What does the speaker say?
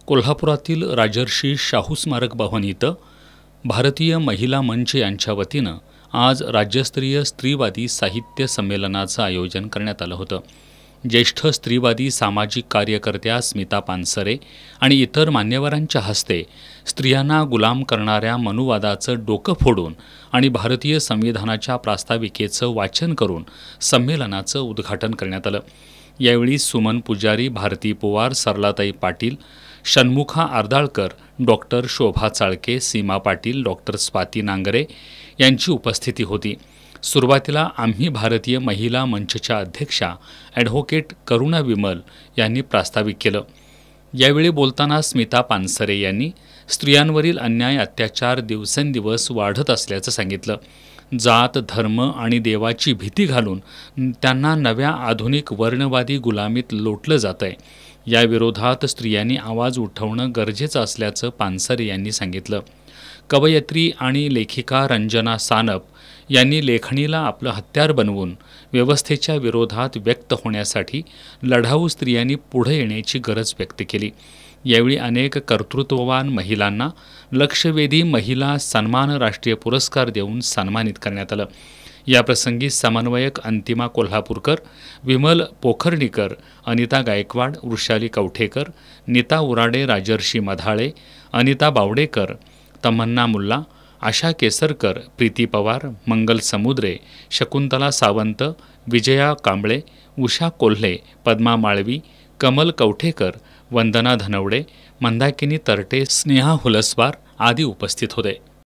कोल्हापुरातील राजर्षी शाहू स्मारक भवन इथं भारतीय महिला मंच यांच्या वतीनं आज राज्यस्तरीय स्त्रीवादी साहित्य संमेलनाचं आयोजन करण्यात आलं होतं। ज्येष्ठ स्त्रीवादी सामाजिक कार्यकर्त्या स्मिता पानसरे आणि इतर मान्यवरांच्या हस्ते स्त्रियांना गुलाम करणाऱ्या मनुवादाचं डोकं फोडून आणि भारतीय संविधानाच्या प्रास्ताविकेचं वाचन करून संमेलनाचं उद्घाटन करण्यात आलं। यावेळी सुमन पुजारी, भारती पवार, सरलाताई पाटील, षण्मुखा आर्दाळकर, डॉक्टर शोभा चाळके, सीमा पाटील, डॉक्टर स्वाती नांगरे यांची उपस्थिती होती। सुरुवातीला आम्ही भारतीय महिला मंचच्या अध्यक्षा ॲडव्होकेट करुणा विमल यांनी प्रास्ताविक केलं। यावेळी बोलताना स्मिता पानसरे यांनी स्त्रियांवरील अन्याय अत्याचार दिवसेंदिवस वाढत असल्याचं सांगितलं। जात, धर्म आणि देवाची भीती घालून त्यांना नव्या आधुनिक वर्णवादी गुलामीत लोटलं जातंय। या विरोधात स्त्रियांनी आवाज उठवणं गरजेचं असल्याचं पानसरे यांनी सांगितलं। कवयित्री आणि लेखिका रंजना सानप यांनी लेखणीला आपलं हत्यार बनवून व्यवस्थेच्या विरोधात व्यक्त होण्यासाठी लढाऊ स्त्रियांनी पुढे येण्याची गरज व्यक्त केली। यावेळी अनेक कर्तृत्ववान महिलांना लक्षवेधी महिला सन्मान राष्ट्रीय पुरस्कार देऊन सन्मानित करण्यात आलं। याप्रसंगी समन्वयक अंतिमा कोल्हापूरकर, विमल पोखर्णीकर, अनिता गायकवाड, वृषाली कवठेकर, नीता उराडे, राजर्षी मधाळे, अनिता बावडेकर, तमन्ना मुल्ला, आशा केसरकर, प्रीती पवार, मंगल समुद्रे, शकुंतला सावंत, विजया कांबळे, उषा कोल्हे, पद्मा माळवी, कमल कवठेकर, वंदना धनवडे, मंदाकिनी तरटे, स्नेहा हुलसवार आदी उपस्थित होते।